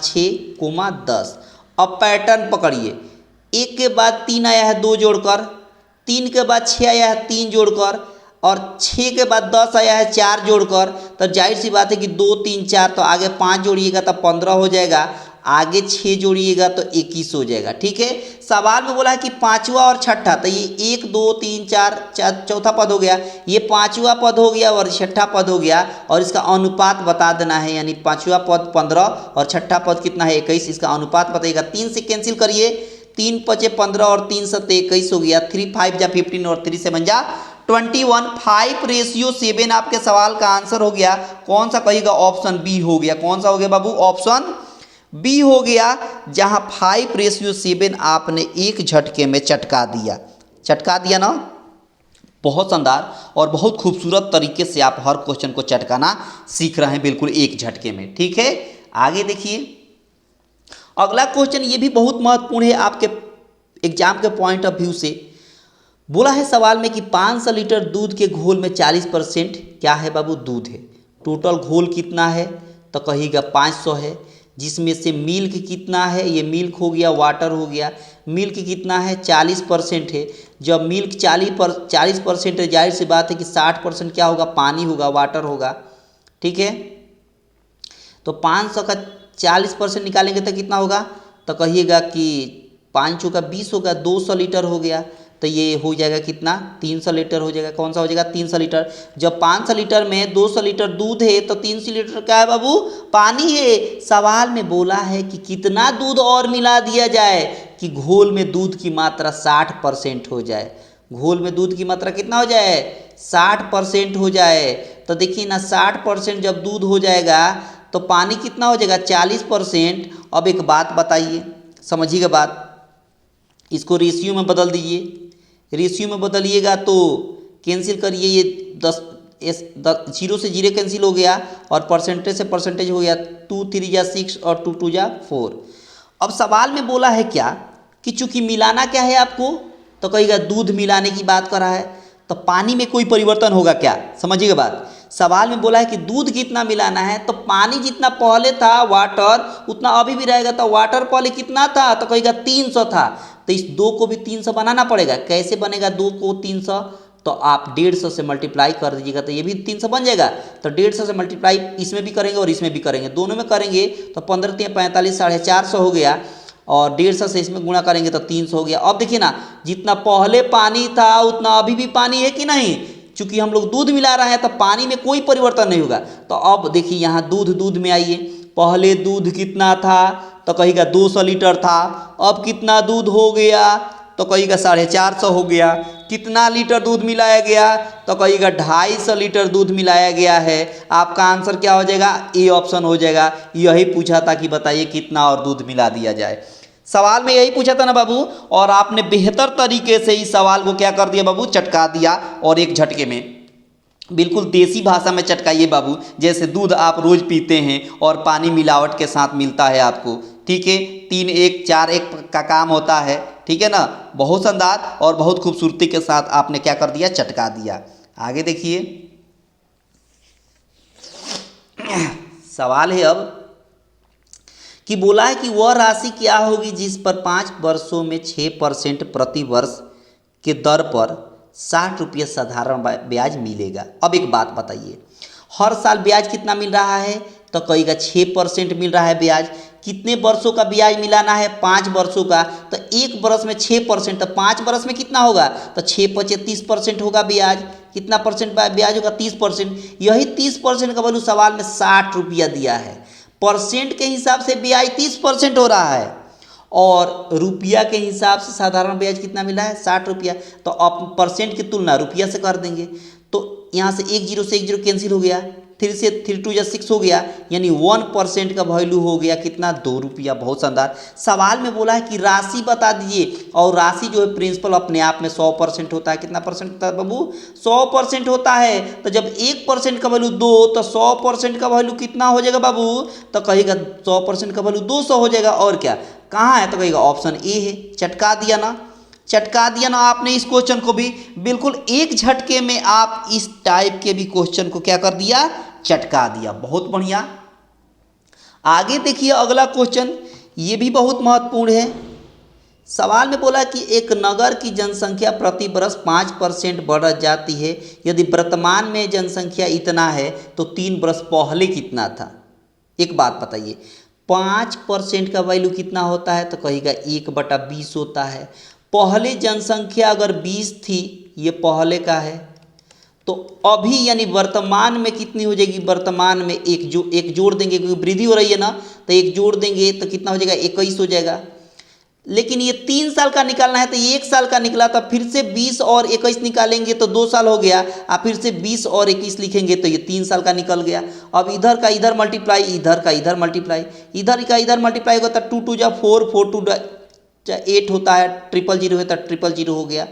6, 10। अब पैटर्न पकड़िए, 1 के बाद 3 आया है 2 जोड़कर, 3 के बाद 6 आया है 3 जोड़कर, और 6 के बाद 10 आया है 4 जोड़कर। तो जाहिर सी बात है कि 2, 3, 4, तो आगे 5 जोड़िएगा तो 15 हो जाएगा। आगे 6 जोड़िएगा तो 21 हो जाएगा। ठीक है, सवाल में बोला है कि पांचवा और छठा, तो ये 1 2 3 4 चौथा पद हो गया, ये पांचवा पद हो गया और छठा पद हो गया, और इसका अनुपात बता देना है, यानी पांचवा पद 15 और छठा पद कितना है 21, इसका अनुपात बताइएगा। 3 से कैंसिल करिए, 3 पचे 15 और 3 सत्ते 21 हो गया, 3 5 जा 15 और 3 7 जा 21, 5:7 आपके सवाल का आंसर हो गया। कौन सा कहिएगा? ऑप्शन बी हो गया। कौन सा हो गया बाबू? ऑप्शन बी हो गया, जहां 5:7 आपने एक झटके में चटका दिया। चटका दिया ना, बहुत शानदार और बहुत खूबसूरत तरीके से आप हर क्वेश्चन को चटकाना सीख रहे हैं, बिल्कुल एक झटके में। ठीक है, आगे देखिए अगला क्वेश्चन, ये भी बहुत महत्वपूर्ण है आपके एग्जाम के पॉइंट ऑफ व्यू से। बोला है सवाल में कि 500 लीटर दूध के घोल में 40% क्या है बाबू? दूध है। टोटल घोल कितना है? तो कहिएगा 500 है, जिसमें से मिल्क कितना है? ये मिल्क हो गया, वाटर हो गया। मिल्क कितना है? 40% है। जब मिल्क 40% है, जाहिर सी बात है कि 60% क्या होगा? पानी होगा, वाटर होगा। ठीक है, तो 500 का 40% निकालेंगे तो कितना होगा? तो कहिएगा कि 5 चौका 20 होगा, 200 लीटर हो गया। तो ये हो जाएगा कितना? 300 लीटर हो जाएगा। कौन सा हो जाएगा? 300 लीटर। जब 500 लीटर में 200 लीटर दूध है तो 300 लीटर क्या है बाबू? पानी है। सवाल में बोला है कि कितना दूध और मिला दिया जाए कि घोल में दूध की मात्रा 60% हो जाए। घोल में दूध की मात्रा कितना हो जाए? 60% हो जाए। तो देखिए ना, 60% जब दूध हो जाएगा तो पानी कितना हो जाएगा? 40%। अब एक बात बताइए, समझिएगा बात, इसको रेशियो में बदल दीजिए। रेशियो में बदलिएगा तो कैंसिल करिए, ये 0 से 0 कैंसिल हो गया और परसेंटेज से परसेंटेज हो गया। 2 3 जा 6 और 2 2 जा 4। अब सवाल में बोला है क्या कि चूंकि मिलाना क्या है आपको? तो कहिएगा दूध मिलाने की बात कर रहा है, तो पानी में कोई परिवर्तन होगा क्या? समझिएगा बात। सवाल में बोला है कि दूध कितना मिलाना है, तो पानी जितना पहले था वाटर उतना अभी भी रहेगा। तो वाटर पहले कितना था? तो कहेगा 300 था। तो इस 2 को भी 300 बनाना पड़ेगा। कैसे बनेगा 2 को 300? तो आप 150 से मल्टीप्लाई कर दीजिएगा तो ये भी 300 बन जाएगा। तो 150 से मल्टीप्लाई इसमें भी करेंगे और इसमें भी करेंगे, दोनों में करेंगे तो 15 3 45 450 हो गया, और 150 से इसमें गुणा करेंगे तो 300 हो गया। अब देखिए ना, जितना पहले पानी था उतना अभी भी पानी है कि नहीं? चूंकि हम लोग दूध मिला रहे हैं तो पानी में कोई परिवर्तन नहीं होगा। तो अब देखिए यहाँ दूध में आइए, पहले दूध कितना था? तो कहिएगा 200 लीटर था। अब कितना दूध हो गया? तो कहिएगा 450 हो गया। कितना लीटर दूध मिलाया गया? तो कहिएगा 250 लीटर दूध मिलाया गया है। आपका आंसर क्या हो जाएगा? ए ऑप्शन हो जाएगा। यही पूछा था कि बताइए कितना और दूध मिला दिया जाए। सवाल में यही पूछा था ना बाबू, और आपने बेहतर तरीके से इस सवाल को क्या कर दिया बाबू? चटका दिया, और एक झटके में। बिल्कुल देसी भाषा में चटकाइए बाबू, जैसे दूध आप रोज पीते हैं और पानी मिलावट के साथ मिलता है आपको। ठीक है, 3 1 4 1 का काम होता है। ठीक है ना, बहुत शानदार और बहुत खूबसूरती के साथ आपने क्या कर दिया? चटका दिया। आगे देखिए सवाल है अब कि बोला है कि वह राशि क्या होगी जिस पर 5 वर्षों में 6% प्रति वर्ष के दर पर 60 रुपये साधारण ब्याज मिलेगा। अब एक बात बताइए, हर साल ब्याज कितना मिल रहा है? तो कहिएगा 6% मिल रहा है ब्याज। कितने वर्षों का ब्याज मिलाना है? 5 वर्षों का। तो एक वर्ष में 6%, तो 5 वर्ष में कितना होगा? तो 6 × 5 30% होगा ब्याज। कितना परसेंट ब्याज होगा? 30%। यही 30% का वैल्यू सवाल में 60 रुपया दिया है। परसेंट के हिसाब से ब्याज 30% हो रहा है, और रुपया के हिसाब से साधारण ब्याज कितना मिला है? 60 रुपया। तो आप परसेंट की तुलना रुपया से कर देंगे, तो यहाँ से 1 0 से 1 0 कैंसिल हो गया, 3 से 3 2 6 हो गया, यानी 1% का वैल्यू हो गया कितना? 2 रुपया। बहुत शानदार। सवाल में बोला है कि राशि बता दीजिए, और राशि जो है प्रिंसिपल अपने आप में 100% होता है। कितना परसेंट होता है बाबू? 100% होता है। तो जब 1% का वैल्यू 2, तो 100% का वैल्यू कितना हो जाएगा बाबू? तो कहेगा 100% का वैल्यू 200 हो जाएगा। और क्या कहाँ है? तो कहेगा ऑप्शन ए है। चटका दिया ना, चटका दिया ना आपने इस क्वेश्चन को भी। बिल्कुल एक झटके में आप इस टाइप के भी क्वेश्चन को क्या कर दिया? चटका दिया। बहुत बढ़िया। आगे देखिए अगला क्वेश्चन, ये भी बहुत महत्वपूर्ण है। सवाल में बोला कि एक नगर की जनसंख्या प्रति वर्ष 5% बढ़ जाती है। यदि वर्तमान में जनसंख्या इतना है तो 3 वर्ष पहले कितना था? एक बात बताइए, 5% का वैल्यू कितना होता है, तो कहेगा 1/20 होता है। पहले जनसंख्या अगर 20 थी, ये पहले का है, तो अभी यानी वर्तमान में कितनी हो जाएगी, वर्तमान में एक जोड़ देंगे क्योंकि वृद्धि हो रही है ना, तो एक जोड़ देंगे तो कितना हो जाएगा, 21 हो जाएगा। लेकिन ये 3 साल का निकालना है, तो ये 1 साल का निकला, तो फिर से 20 और 21 निकालेंगे तो 2 साल हो गया। आप फिर से 20 और 21 लिखेंगे तो ये 3 साल का निकल गया। अब इधर का इधर मल्टीप्लाई, इधर का इधर मल्टीप्लाई, इधर का इधर मल्टीप्लाई होगा तो 2 2 जा 4, 4 2 जा 8 होता है, 000 है तो 000 हो गया।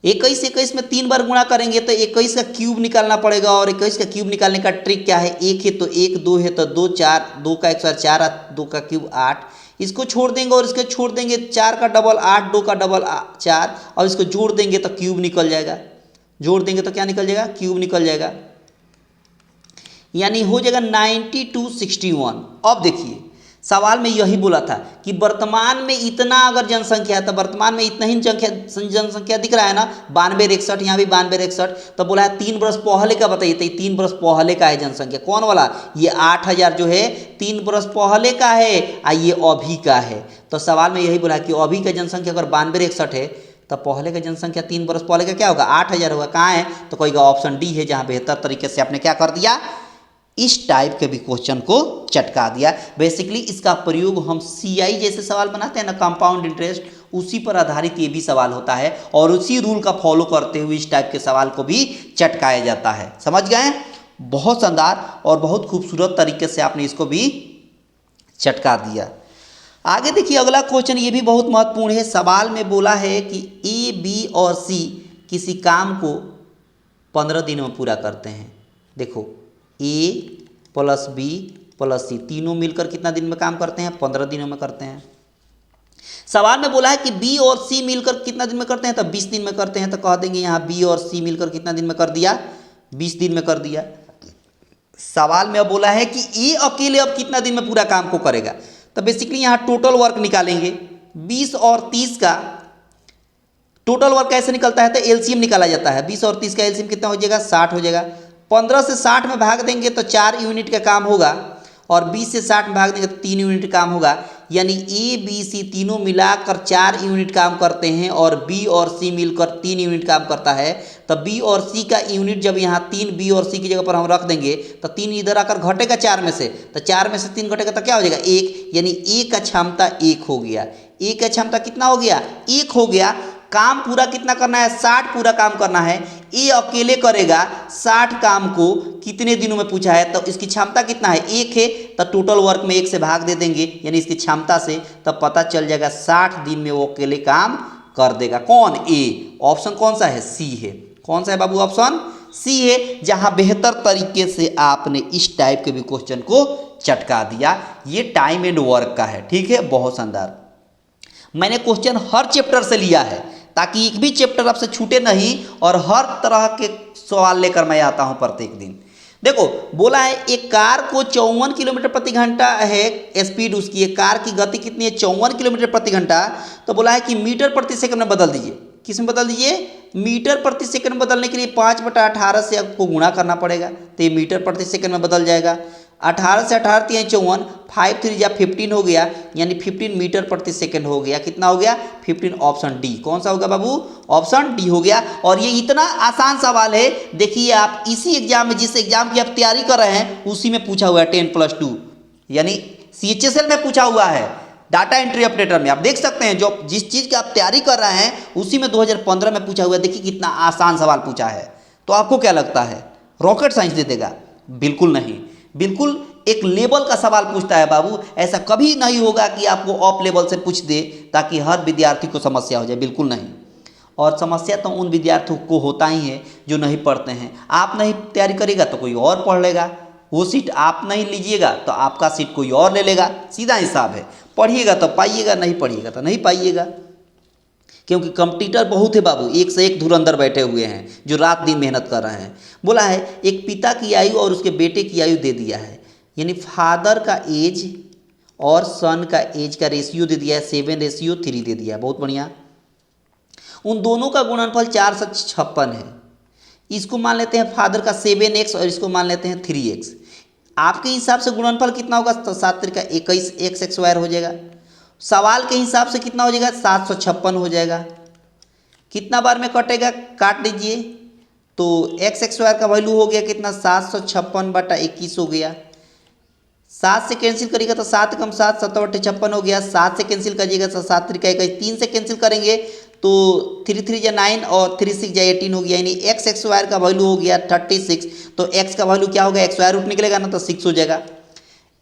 21 में 3 बार गुणा करेंगे तो 21 का क्यूब निकालना पड़ेगा, और 21 का क्यूब निकालने का ट्रिक क्या है, 1 है तो 1, 2 है तो 2, 4, 2 का 1 4, 2 का क्यूब 8, इसको छोड़ देंगे और इसको छोड़ देंगे, 4 का डबल 8, 2 का डबल 4, और इसको जोड़ देंगे तो क्यूब निकल जाएगा। जोड़ देंगे तो क्या निकल जाएगा, क्यूब निकल जाएगा, यानी हो जाएगा 9261। अब देखिए सवाल में यही बोला था कि वर्तमान में इतना अगर जनसंख्या है, तो वर्तमान में इतना ही जनसंख्या दिख रहा है ना, 92 61, यहाँ भी 92 61, तो बोला है 3 बरस पहले का बताइए, तो 3 बरस पहले का है जनसंख्या, कौन वाला, ये 8000 जो है 3 बरस पहले का है, ये अभी का है। तो सवाल में यही बोला कि अभी का जनसंख्या अगर 92 61 है, तो पहले का जनसंख्या 3 बरस पहले का क्या होगा, 8000 होगा। कहाँ है, तो कहेगा ऑप्शन डी है, जहाँ बेहतर तरीके से आपने क्या कर दिया, इस टाइप के भी क्वेश्चन को चटका दिया। बेसिकली इसका प्रयोग हम सीआई जैसे सवाल बनाते हैं ना, कंपाउंड इंटरेस्ट, उसी पर आधारित ये भी सवाल होता है, और उसी रूल का फॉलो करते हुए इस टाइप के सवाल को भी चटकाया जाता है। समझ गए, बहुत शानदार और बहुत खूबसूरत तरीके से आपने इसको भी चटका दिया। आगे देखिए अगला क्वेश्चन, ये भी बहुत महत्वपूर्ण है। सवाल में बोला है कि ए, बी और सी किसी काम को 15 दिनों में पूरा करते हैं। देखो ए प्लस बी प्लस सी तीनों मिलकर कितना दिन में काम करते हैं, 15 दिनों में करते हैं। सवाल में बोला है कि बी और सी मिलकर कितना दिन में करते हैं, तो 20 दिन में करते हैं। तो कह देंगे यहाँ बी और सी मिलकर कितना दिन में कर दिया, 20 दिन में कर दिया। सवाल में अब बोला है कि ए अकेले अब कितना दिन में पूरा काम को करेगा, तो बेसिकली यहाँ टोटल वर्क निकालेंगे। 20 और 30 का टोटल वर्क कैसे निकलता है, तो एलसीएम निकाला जाता है। 20 और 30 का एलसीएम कितना हो जाएगा, 60 हो जाएगा। 15 से 60 में भाग देंगे तो 4 यूनिट का काम होगा, और 20 से 60 में भाग देंगे तो 3 यूनिट काम होगा। यानी ए बी सी तीनों मिलाकर 4 यूनिट काम करते हैं, और बी और सी मिलकर 3 यूनिट काम करता है। तो बी और सी का यूनिट जब यहाँ 3 बी और सी की जगह पर हम रख देंगे, तो 3 इधर आकर घटेगा 4 में से, तो 4 में से 3 घटेगा तो क्या हो जाएगा, 1, यानी ए का क्षमता 1 हो गया। ए का क्षमता कितना हो गया, 1 हो गया। काम पूरा कितना करना है, 60 पूरा काम करना है। ए अकेले करेगा 60 काम को कितने दिनों में पूछा है, तो इसकी क्षमता कितना है, 1 है, तो टोटल वर्क में 1 से भाग दे देंगे, यानी इसकी क्षमता से, तब पता चल जाएगा 60 दिन में वो अकेले काम कर देगा। कौन, ए। ऑप्शन कौन सा है, सी है। कौन सा है बाबू, ऑप्शन सी है, जहां बेहतर तरीके से आपने इस टाइप के भी क्वेश्चन को चटका दिया। ये टाइम एंड वर्क का है, ठीक है, बहुत शानदार। मैंने क्वेश्चन हर चैप्टर से लिया है ताकि एक भी चैप्टर आपसे छूटे नहीं, और हर तरह के सवाल लेकर मैं आता हूं प्रत्येक दिन। देखो बोला है एक कार को 54 किलोमीटर प्रति घंटा है स्पीड उसकी, एक कार की गति कितनी है, 54 किलोमीटर प्रति घंटा। तो बोला है कि मीटर प्रति सेकंड में बदल दीजिए। किस में बदल दीजिए, मीटर प्रति सेकंड बदलने के लिए 5/18 से आपको गुणा करना पड़ेगा, तो ये मीटर प्रति सेकंड में बदल जाएगा। 18 से 18 3 54, 5 3 जा 15 हो गया, यानी 15 मीटर प्रति सेकंड हो गया। कितना हो गया, 15। Option D. कौन सा होगा बाबू, ऑप्शन डी हो गया। और ये इतना आसान सवाल है, देखिए आप इसी एग्जाम में, जिस एग्जाम की आप तैयारी कर रहे हैं उसी में पूछा हुआ है, 10+2 यानी CHSL में पूछा हुआ है, डाटा एंट्री ऑपरेटर में। आप देख सकते हैं जो जिस चीज़ की आप तैयारी कर रहे हैं उसी में 2015 में पूछा हुआ है। देखिए कितना आसान सवाल पूछा है। तो आपको क्या लगता है रॉकेट साइंस दे देगा? बिल्कुल नहीं, बिल्कुल एक लेवल का सवाल पूछता है बाबू। ऐसा कभी नहीं होगा कि आपको ऑफ लेवल से पूछ दे ताकि हर विद्यार्थी को समस्या हो जाए, बिल्कुल नहीं। और समस्या तो उन विद्यार्थियों को होता ही है जो नहीं पढ़ते हैं। आप नहीं तैयारी करेगा तो कोई और पढ़ लेगा, वो सीट आप नहीं लीजिएगा तो आपका सीट कोई और ले लेगा, सीधा हिसाब है। पढ़िएगा तो पाइएगा, नहीं पढ़िएगा तो नहीं पाइएगा, क्योंकि कंपटीटर बहुत है बाबू, एक से एक धुरंधर बैठे हुए हैं जो रात दिन मेहनत कर रहे हैं। बोला है एक पिता की आयु और उसके बेटे की आयु दे दिया है, यानी फादर का एज और सन का एज का रेशियो दे दिया है, 7:3 दे दिया है। बहुत बढ़िया। उन दोनों का गुणनफल 456 है। इसको मान लेते हैं फादर का 7x और इसको मान लेते हैं 3x। आपके हिसाब से गुणनफल कितना होगा? तो 7 त्रिका 21 एक्स स्क्वायर हो जाएगा। सवाल के हिसाब से कितना हो जाएगा? 756 हो जाएगा। कितना बार में कटेगा? काट लीजिए। तो एक्स स्क्वायर का वैल्यू हो गया कितना? 756/21 हो गया। 7 से कैंसिल करिएगा तो 7 कम 7 7/56 हो गया। 7 से कैंसिल करिएगा तो 7 त्रिका 21। 3 से कैंसिल करेंगे तो 3 3 जा 9 और 3 6 जा 18 हो गया, यानी एक्स स्क्वायर का वैल्यू हो गया 36। तो एक्स का वैल्यू क्या होगा? एक्स स्क्वायर रूट निकलेगा ना, तो 6 हो जाएगा।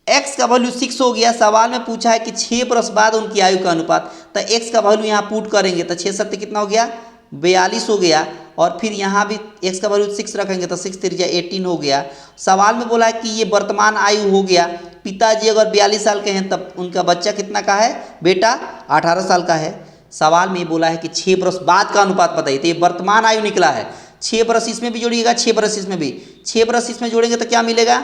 एक्स का वैल्यू 6 हो गया। सवाल में पूछा है कि 6 बरस बाद उनकी आयु का अनुपात, तो एक्स का वैल्यू यहाँ पुट करेंगे तो 6 7 कितना हो गया? 42 हो गया। और फिर यहाँ भी एक्स का वैल्यू 6 रखेंगे तो 6 3 जा 18 हो गया। सवाल में बोला है कि ये वर्तमान आयु हो गया। पिताजी अगर 42 साल के हैं तब उनका बच्चा कितना का है? बेटा 18 साल का है। सवाल में बोला है कि 6 बरस बाद का अनुपात बताइए, तो ये वर्तमान आयु निकला है। 6 बरस इसमें भी जोड़िएगा, 6 बरस इसमें भी। 6 बरस इसमें जोड़ेंगे तो क्या मिलेगा?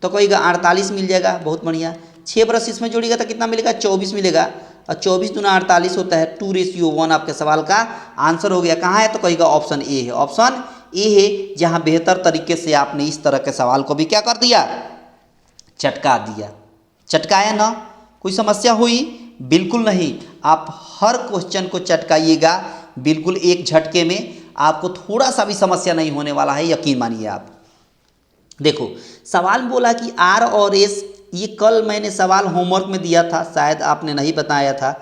तो कहिएगा 48 मिल जाएगा। बहुत बढ़िया। 6 बरस इसमें जोड़िएगा तो कितना मिलेगा? 24 मिलेगा। और 24 दूना 48 होता है, 2:1 आपके सवाल का आंसर हो गया। कहाँ है? तो कहिएगा ऑप्शन ए है। ऑप्शन ए है, जहाँ बेहतर तरीके से आपने इस तरह के सवाल को भी क्या कर दिया? चटका दिया। चटकाया ना? कोई समस्या हुई? बिल्कुल नहीं। आप हर क्वेश्चन को चटकाइएगा, बिल्कुल एक झटके में। आपको थोड़ा सा भी समस्या नहीं होने वाला है, यकीन मानिए आप। देखो सवाल में बोला कि आर और एस, ये कल मैंने सवाल होमवर्क में दिया था, शायद आपने नहीं बताया था।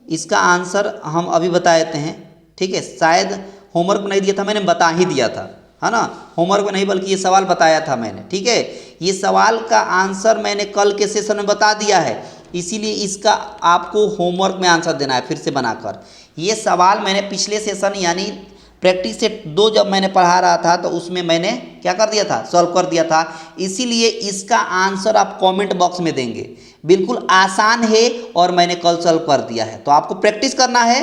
इसका आंसर हम अभी बता देते हैं, ठीक है? शायद होमवर्क में नहीं दिया था, मैंने बता ही दिया था, है ना? होमवर्क में नहीं बल्कि ये सवाल बताया था मैंने, ठीक है? ये सवाल का आंसर मैंने कल के सेशन में बता दिया है, इसीलिए इसका आपको होमवर्क में आंसर देना है फिर से बनाकर। ये सवाल मैंने पिछले सेशन यानी प्रैक्टिस सेट 2 जब मैंने पढ़ा रहा था तो उसमें मैंने क्या कर दिया था? सॉल्व कर दिया था। इसीलिए इसका आंसर आप कमेंट बॉक्स में देंगे। बिल्कुल आसान है और मैंने कल सॉल्व कर दिया है। तो आपको प्रैक्टिस करना है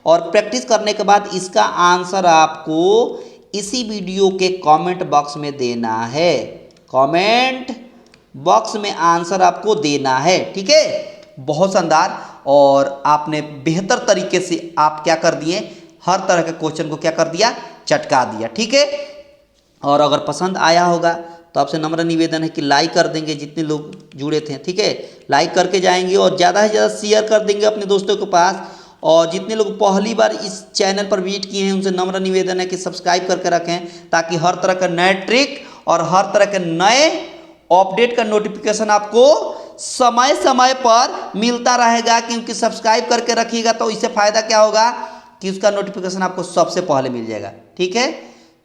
और प्रैक्टिस करने के बाद इसका आंसर आपको इसी वीडियो के कमेंट बॉक्स में देना है। कमेंट बॉक्स में आंसर आपको देना है, ठीक है? बहुत शानदार। और आपने बेहतर तरीके से आप क्या कर दिए? हर तरह के क्वेश्चन को क्या कर दिया? चटका दिया, ठीक है? और अगर पसंद आया होगा तो आपसे नम्र निवेदन है कि लाइक कर देंगे, जितने लोग जुड़े थे, ठीक है? लाइक करके जाएंगे और ज़्यादा से ज़्यादा शेयर कर देंगे अपने दोस्तों के पास। और जितने लोग पहली बार इस चैनल पर विजिट किए हैं उनसे नम्र निवेदन है कि सब्सक्राइब करके रखें, ताकि हर तरह का नए ट्रिक और हर तरह के नए अपडेट का नोटिफिकेशन आपको समय समय पर मिलता रहेगा। क्योंकि सब्सक्राइब करके रखिएगा तो इससे फ़ायदा क्या होगा कि उसका नोटिफिकेशन आपको सबसे पहले मिल जाएगा, ठीक है?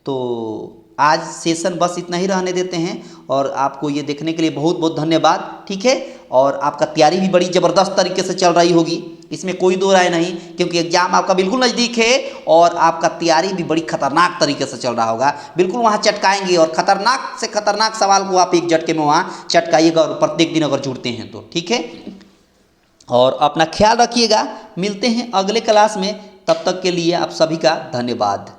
तो आज सेशन बस इतना ही रहने देते हैं और आपको ये देखने के लिए बहुत बहुत धन्यवाद, ठीक है? और आपका तैयारी भी बड़ी ज़बरदस्त तरीके से चल रही होगी, इसमें कोई दो राय नहीं, क्योंकि एग्जाम आपका बिल्कुल नज़दीक है और आपका तैयारी भी बड़ी खतरनाक तरीके से चल रहा होगा। बिल्कुल वहाँ चटकाएंगे और खतरनाक से खतरनाक सवाल को आप एक झटके में वहाँ चटकाइएगा और प्रत्येक दिन अगर जुड़ते हैं तो, ठीक है? और अपना ख्याल रखिएगा। मिलते हैं अगले क्लास में, तब तक के लिए आप सभी का धन्यवाद।